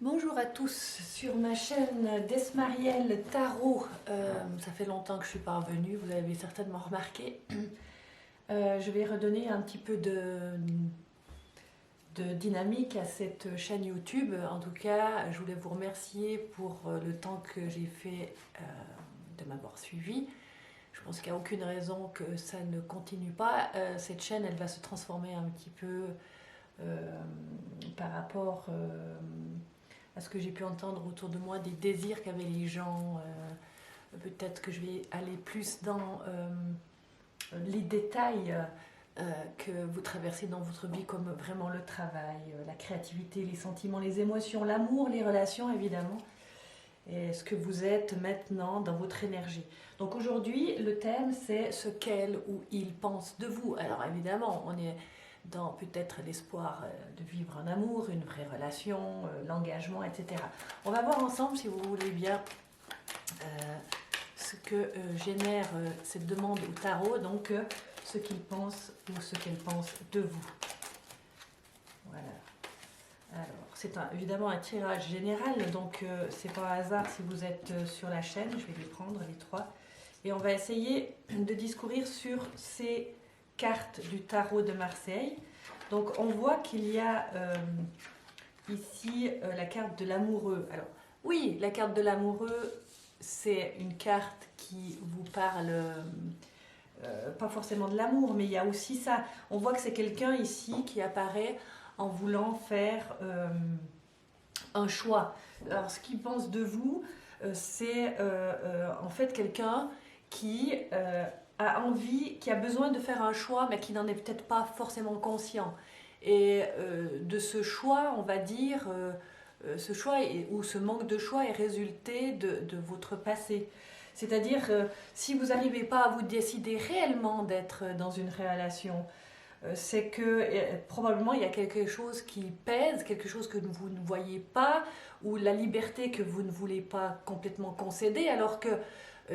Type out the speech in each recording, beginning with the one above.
Bonjour à tous sur ma chaîne Desmariel Tarot. Ça fait longtemps que je suis pas revenue, vous avez certainement remarqué. Je vais redonner un petit peu de dynamique à cette chaîne YouTube. En tout cas, je voulais vous remercier pour le temps que j'ai fait de m'avoir suivi. Je pense qu'il n'y a aucune raison que ça ne continue pas. Cette chaîne, elle va se transformer un petit peu par rapport à ce que j'ai pu entendre autour de moi, des désirs qu'avaient les gens. Peut-être que je vais aller plus dans les détails que vous traversez dans votre vie, comme vraiment le travail, la créativité, les sentiments, les émotions, l'amour, les relations évidemment, et ce que vous êtes maintenant dans votre énergie. Donc aujourd'hui, le thème c'est ce qu'elle ou il pense de vous. Alors évidemment, on est dans peut-être l'espoir de vivre un amour, une vraie relation, l'engagement, etc. On va voir ensemble, si vous voulez bien, ce que génère cette demande au tarot, donc ce qu'il pense ou ce qu'elle pense de vous. Voilà. Alors, c'est évidemment un tirage général, donc c'est pas un hasard si vous êtes sur la chaîne. Je vais les prendre, les trois. Et on va essayer de discourir sur ces cartes du tarot de Marseille. Donc on voit qu'il y a ici la carte de l'amoureux. Alors oui, la carte de l'amoureux, c'est une carte qui vous parle pas forcément de l'amour, mais il y a aussi ça. On voit que c'est quelqu'un ici qui apparaît en voulant faire un choix. Alors ce qu'il pense de vous, c'est en fait quelqu'un qui a envie, qui a besoin de faire un choix, mais qui n'en est peut-être pas forcément conscient. Et de ce choix, on va dire, ce choix ou ce manque de choix est résulté de votre passé. C'est-à-dire, si vous n'arrivez pas à vous décider réellement d'être dans une relation, c'est que probablement il y a quelque chose qui pèse, quelque chose que vous ne voyez pas, ou la liberté que vous ne voulez pas complètement concéder, alors que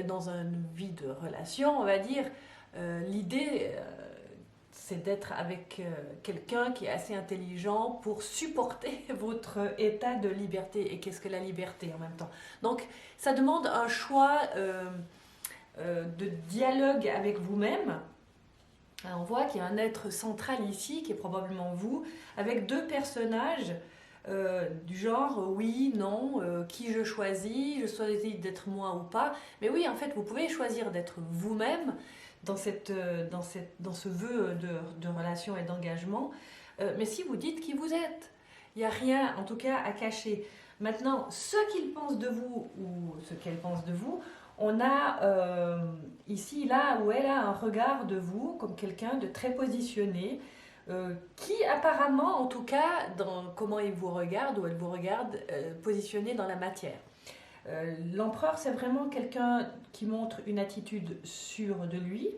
dans une vie de relation, on va dire, l'idée c'est d'être avec quelqu'un qui est assez intelligent pour supporter votre état de liberté. Et qu'est-ce que la liberté en même temps? Donc ça demande un choix de dialogue avec vous-même. On voit qu'il y a un être central ici, qui est probablement vous, avec deux personnages du genre oui, non, qui je choisis d'être moi ou pas. Mais oui, en fait, vous pouvez choisir d'être vous-même dans ce vœu de relation et d'engagement. Mais si vous dites qui vous êtes, il n'y a rien, en tout cas, à cacher. Maintenant, ce qu'il pense de vous ou ce qu'elle pense de vous, on a ici, là où elle a un regard de vous comme quelqu'un de très positionné, qui apparemment, en tout cas, dans comment il vous regarde ou elle vous regarde, positionné dans la matière. L'empereur, c'est vraiment quelqu'un qui montre une attitude sûre de lui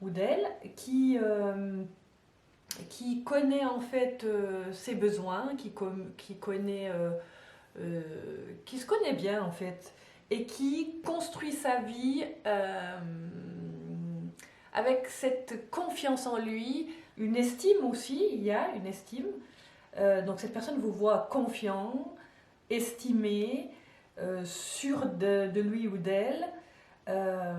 ou d'elle, qui connaît en fait ses besoins, qui connaît, qui se connaît bien en fait, et qui construit sa vie avec cette confiance en lui, une estime aussi, il y a une estime. Donc cette personne vous voit confiant, estimé, sûr de lui ou d'elle. Euh,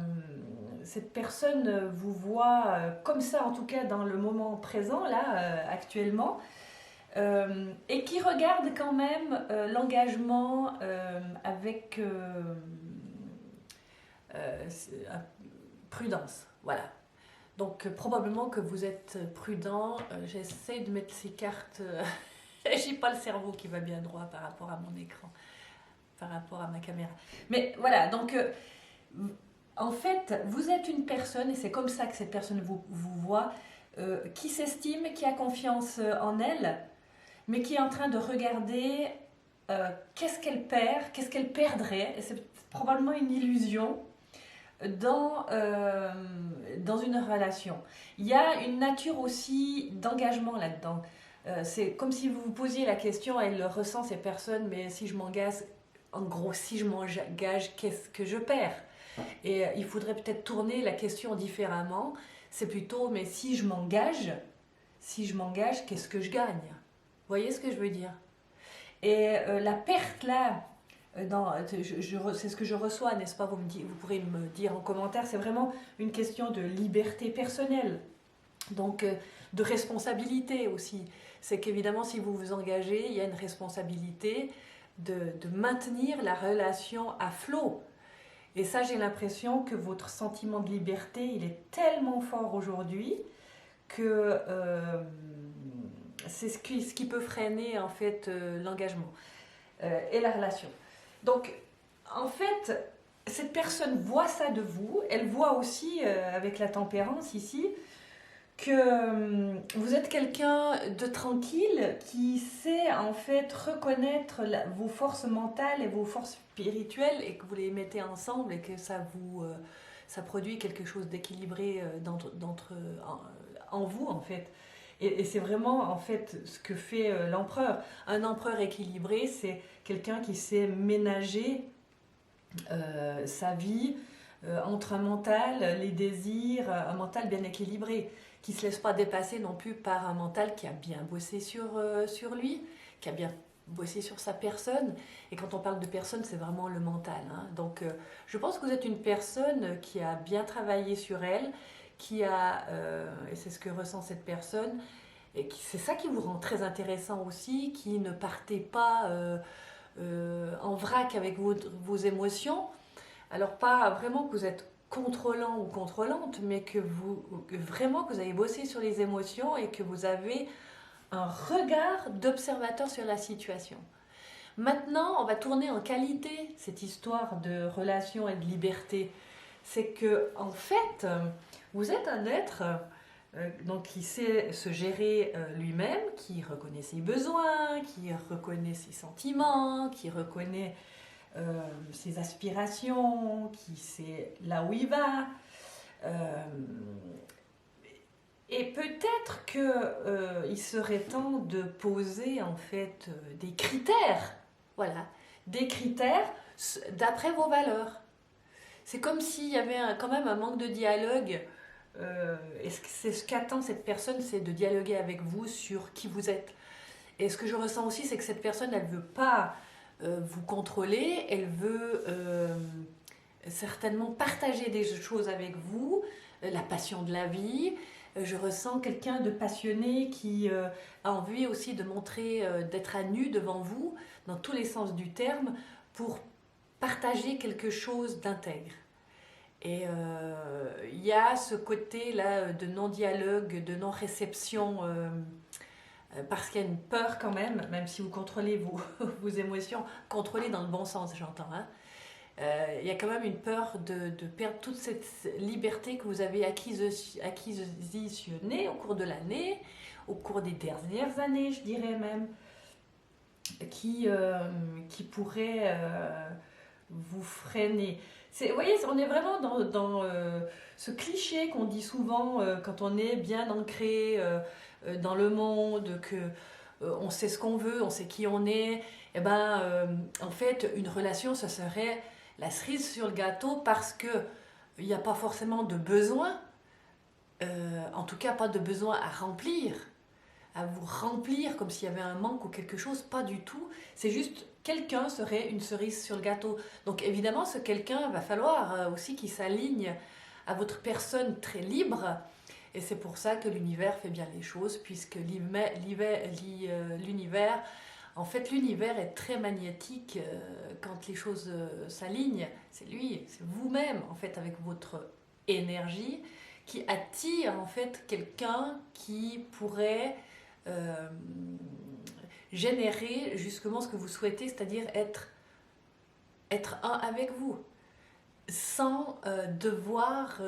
cette personne vous voit comme ça, en tout cas dans le moment présent, là, actuellement, et qui regarde quand même l'engagement avec euh, prudence. Voilà. Donc probablement que vous êtes prudent. J'essaie de mettre ces cartes. J'ai pas le cerveau qui va bien droit par rapport à mon écran, par rapport à ma caméra. Mais voilà, donc en fait, vous êtes une personne, et c'est comme ça que cette personne vous voit, qui s'estime, qui a confiance en elle, mais qui est en train de regarder qu'est-ce qu'elle perd, qu'est-ce qu'elle perdrait, et c'est probablement une illusion, dans une relation. Il y a une nature aussi d'engagement là-dedans. C'est comme si vous vous posiez la question, elle le ressent ces personnes, mais si je m'engage, en gros, si je m'engage, qu'est-ce que je perds? Et il faudrait peut-être tourner la question différemment. C'est plutôt, mais si je m'engage, qu'est-ce que je gagne? Vous voyez ce que je veux dire? Et la perte là, c'est ce que je reçois, n'est-ce pas? Vous pourrez me dire en commentaire, c'est vraiment une question de liberté personnelle, donc de responsabilité aussi. C'est qu'évidemment, si vous vous engagez, il y a une responsabilité de maintenir la relation à flot. Et ça, j'ai l'impression que votre sentiment de liberté, il est tellement fort aujourd'hui que c'est ce qui peut freiner en fait l'engagement et la relation. Donc, en fait, cette personne voit ça de vous. Elle voit aussi, avec la tempérance ici, que vous êtes quelqu'un de tranquille qui sait en fait reconnaître vos forces mentales et vos forces spirituelles et que vous les mettez ensemble et que ça produit quelque chose d'équilibré en vous en fait. Et c'est vraiment en fait ce que fait l'empereur. Un empereur équilibré, c'est quelqu'un qui sait ménager sa vie entre un mental, les désirs, un mental bien équilibré, qui ne se laisse pas dépasser non plus par un mental qui a bien bossé sur lui, qui a bien bossé sur sa personne. Et quand on parle de personne, c'est vraiment le mental. Hein. Donc je pense que vous êtes une personne qui a bien travaillé sur elle, qui a, et c'est ce que ressent cette personne, et c'est ça qui vous rend très intéressant aussi, qui ne partez pas en vrac avec vos émotions. Alors pas vraiment que vous êtes contrôlant ou contrôlante, mais que vraiment que vous avez bossé sur les émotions et que vous avez un regard d'observateur sur la situation. Maintenant, on va tourner en qualité cette histoire de relation et de liberté. C'est que en fait, vous êtes un être donc qui sait se gérer lui-même, qui reconnaît ses besoins, qui reconnaît ses sentiments, qui reconnaît ses aspirations, qui sait là où il va. Et peut-être qu'il serait temps de poser en fait des critères, voilà, des critères d'après vos valeurs. C'est comme s'il y avait quand même un manque de dialogue. Et c'est ce qu'attend cette personne, c'est de dialoguer avec vous sur qui vous êtes. Et ce que je ressens aussi, c'est que cette personne, elle ne veut pas vous contrôler, elle veut certainement partager des choses avec vous, la passion de la vie. Je ressens quelqu'un de passionné qui a envie aussi de montrer, d'être à nu devant vous, dans tous les sens du terme, pour partager quelque chose d'intègre. Et il y a ce côté-là de non-dialogue, de non-réception, parce qu'il y a une peur quand même si vous contrôlez vos émotions, contrôlez dans le bon sens, j'entends. Hein. Il y a quand même une peur de perdre toute cette liberté que vous avez acquisitionnée au cours de l'année, au cours des dernières années, je dirais même, qui pourrait vous freiner. Vous voyez, on est vraiment dans ce cliché qu'on dit souvent quand on est bien ancré dans le monde, que on sait ce qu'on veut, on sait qui on est. Et en fait, une relation, ça serait la cerise sur le gâteau parce que il n'y a pas forcément de besoin, en tout cas pas de besoin à remplir, à vous remplir comme s'il y avait un manque ou quelque chose, pas du tout. C'est juste quelqu'un serait une cerise sur le gâteau. Donc évidemment, ce quelqu'un va falloir aussi qu'il s'aligne à votre personne très libre. Et c'est pour ça que l'univers fait bien les choses, puisque l'univers, en fait, l'univers est très magnétique quand les choses s'alignent. C'est lui, c'est vous-même, en fait, avec votre énergie, qui attire, en fait, quelqu'un qui pourrait générer justement ce que vous souhaitez, c'est-à-dire être un avec vous, sans devoir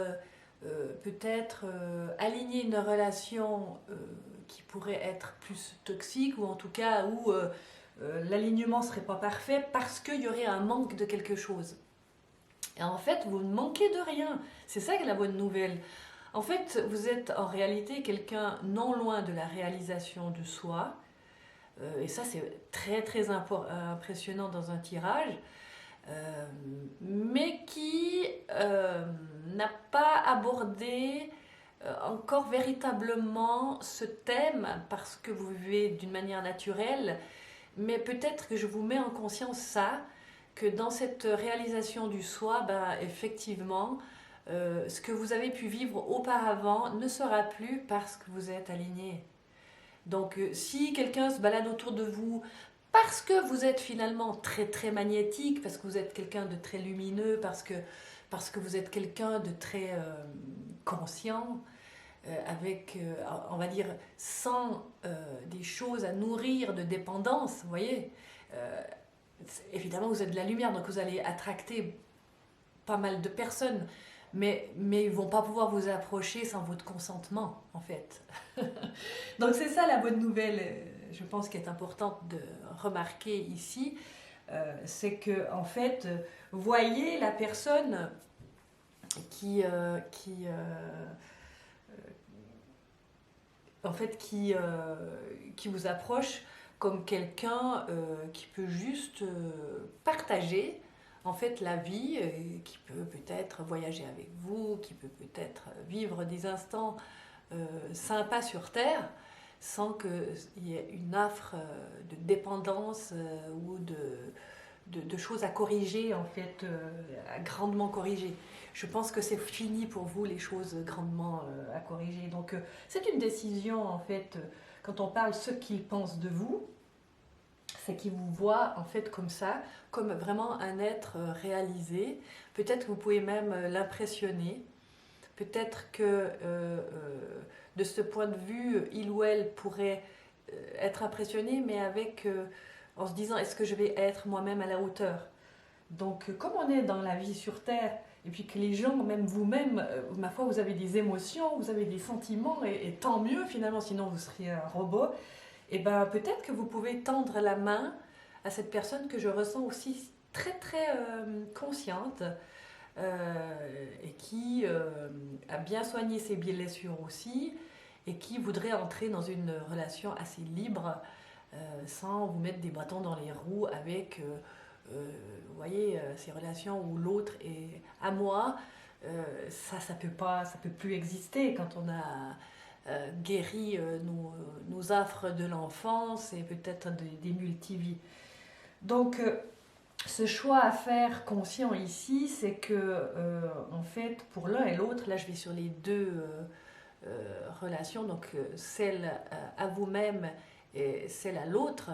peut-être aligner une relation qui pourrait être plus toxique, ou en tout cas où l'alignement ne serait pas parfait parce qu'il y aurait un manque de quelque chose. Et en fait, vous ne manquez de rien. C'est ça qui est la bonne nouvelle. En fait, vous êtes en réalité quelqu'un non loin de la réalisation de soi. Et ça, c'est très très impressionnant dans un tirage. Mais qui n'a pas abordé encore véritablement ce thème parce que vous vivez d'une manière naturelle, Mais peut-être que je vous mets en conscience ça, que dans cette réalisation du soi, ben, effectivement, ce que vous avez pu vivre auparavant ne sera plus parce que vous êtes aligné. Donc si quelqu'un se balade autour de vous parce que vous êtes finalement très très magnétique, parce que vous êtes quelqu'un de très lumineux, parce que vous êtes quelqu'un de très conscient, avec, on va dire, sans des choses à nourrir de dépendance, vous voyez. Euh, Évidemment, vous êtes de la lumière, donc vous allez attracter pas mal de personnes, mais ils ne vont pas pouvoir vous approcher sans votre consentement, en fait. Donc c'est ça la bonne nouvelle, je pense, qui est importante de remarquer ici, c'est que, en fait, voyez la personne en fait, qui vous approche comme quelqu'un qui peut juste partager en fait la vie, qui peut peut-être voyager avec vous, qui peut peut-être vivre des instants sympas sur Terre sans qu'il y ait une affre de dépendance ou de choses à corriger, en fait, à grandement corriger. Je pense que c'est fini pour vous, les choses grandement à corriger. Donc, c'est une décision, en fait, quand on parle ce qu'ils pensent de vous, c'est qu'ils vous voient, en fait, comme ça, comme vraiment un être réalisé. Peut-être que vous pouvez même l'impressionner. Peut-être que de ce point de vue, il ou elle pourrait être impressionné, mais avec, en se disant, est-ce que je vais être moi-même à la hauteur? Donc, comme on est dans la vie sur Terre, et puis que les gens, même vous-même, ma foi, vous avez des émotions, vous avez des sentiments, et tant mieux finalement, sinon vous seriez un robot, et ben peut-être que vous pouvez tendre la main à cette personne que je ressens aussi très très consciente, et qui a bien soigné ses blessures aussi, et qui voudrait entrer dans une relation assez libre, sans vous mettre des bâtons dans les roues avec, vous voyez, ces relations où l'autre est à moi. Ça peut plus exister quand on a guéri nos affres de l'enfance et peut-être des multivies. Donc, ce choix à faire conscient ici, c'est que, en fait, pour l'un et l'autre, là je vais sur les deux relations, donc celle à vous-même et celle à l'autre,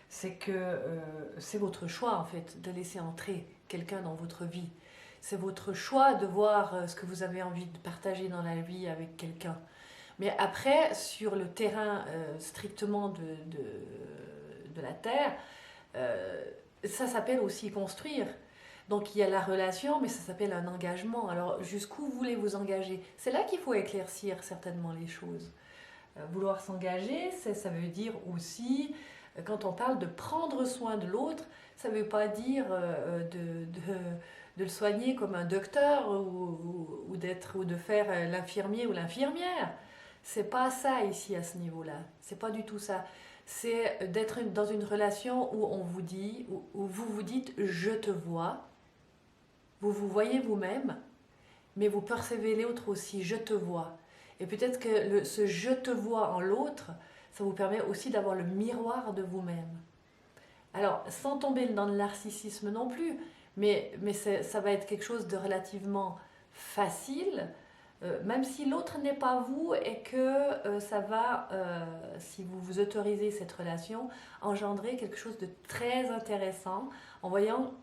c'est que c'est votre choix en fait de laisser entrer quelqu'un dans votre vie. C'est votre choix de voir ce que vous avez envie de partager dans la vie avec quelqu'un. Mais après, sur le terrain strictement de la Terre, euh, ça s'appelle aussi construire. Donc il y a la relation, mais ça s'appelle un engagement. Alors jusqu'où vous voulez vous engager? C'est là qu'il faut éclaircir certainement les choses. Vouloir s'engager, ça veut dire aussi, quand on parle de prendre soin de l'autre, ça ne veut pas dire de le soigner comme un docteur ou de faire l'infirmier ou l'infirmière. C'est pas ça ici à ce niveau-là. C'est pas du tout ça. C'est d'être dans une relation où on vous dit, où vous vous dites je te vois, vous vous voyez vous-même, mais vous percevez l'autre aussi, je te vois. Et peut-être que ce je te vois en l'autre, ça vous permet aussi d'avoir le miroir de vous-même. Alors, sans tomber dans le narcissisme non plus, mais ça va être quelque chose de relativement facile, même si l'autre n'est pas vous et que ça va, si vous vous autorisez cette relation, engendrer quelque chose de très intéressant en voyant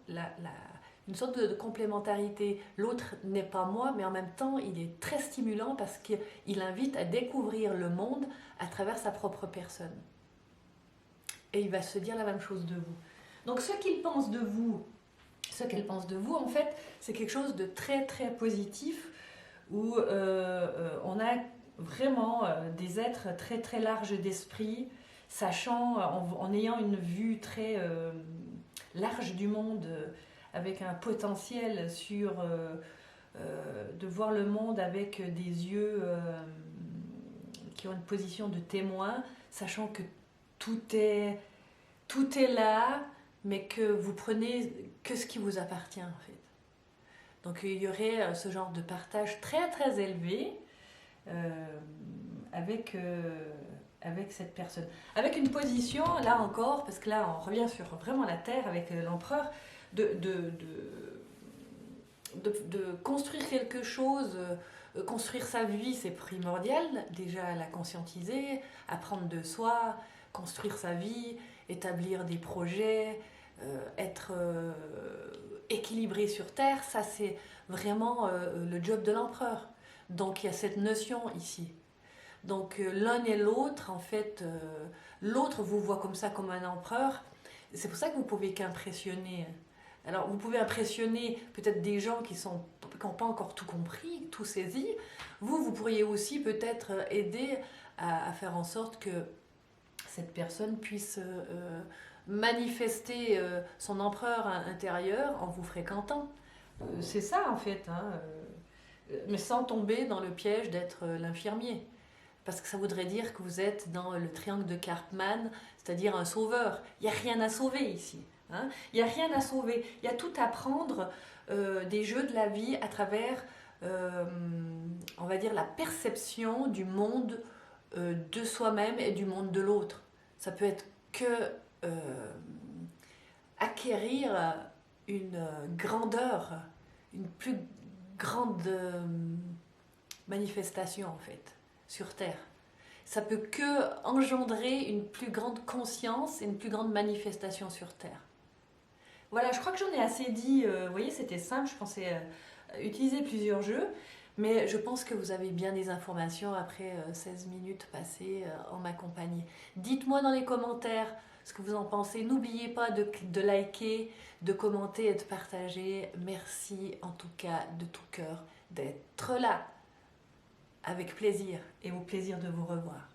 une sorte de complémentarité. L'autre n'est pas moi, mais en même temps, il est très stimulant parce qu'il invite à découvrir le monde à travers sa propre personne. Et il va se dire la même chose de vous. Donc ce qu'il pense de vous, ce qu'elle pense de vous, en fait, c'est quelque chose de très très positif où on a vraiment des êtres très très larges d'esprit, sachant, en ayant une vue très large du monde, avec un potentiel sur de voir le monde avec des yeux qui ont une position de témoin, sachant que tout est, tout est là, mais que vous prenez que ce qui vous appartient en fait. Donc il y aurait ce genre de partage très très élevé, avec avec cette personne. Avec une position, là encore, parce que là on revient sur vraiment la Terre avec l'empereur, de construire quelque chose, construire sa vie, c'est primordial, déjà la conscientiser, apprendre de soi, construire sa vie, établir des projets, être équilibré sur Terre, ça c'est vraiment le job de l'empereur. Donc il y a cette notion ici. Donc l'un et l'autre, en fait, l'autre vous voit comme ça, comme un empereur. C'est pour ça que vous pouvez qu'impressionner. Alors vous pouvez impressionner peut-être des gens qui n'ont pas encore tout compris, tout saisi. Vous pourriez aussi peut-être aider à faire en sorte que cette personne puisse manifester son empereur intérieur en vous fréquentant. C'est ça en fait, hein, mais sans tomber dans le piège d'être l'infirmier. Parce que ça voudrait dire que vous êtes dans le triangle de Karpman, c'est-à-dire un sauveur. Il n'y a rien à sauver ici. Hein. Il n'y a rien à sauver. Il y a tout à prendre des jeux de la vie à travers, on va dire, la perception du monde de soi-même et du monde de l'autre. Ça peut être que acquérir une grandeur, une plus grande manifestation en fait, sur Terre. Ça peut que engendrer une plus grande conscience et une plus grande manifestation sur Terre. Voilà, je crois que j'en ai assez dit. Vous voyez, c'était simple, je pensais utiliser plusieurs jeux, mais je pense que vous avez bien des informations après 16 minutes passées en ma compagnie. Dites-moi dans les commentaires ce que vous en pensez. N'oubliez pas de liker, de commenter et de partager. Merci en tout cas de tout cœur d'être là. Avec plaisir et au plaisir de vous revoir.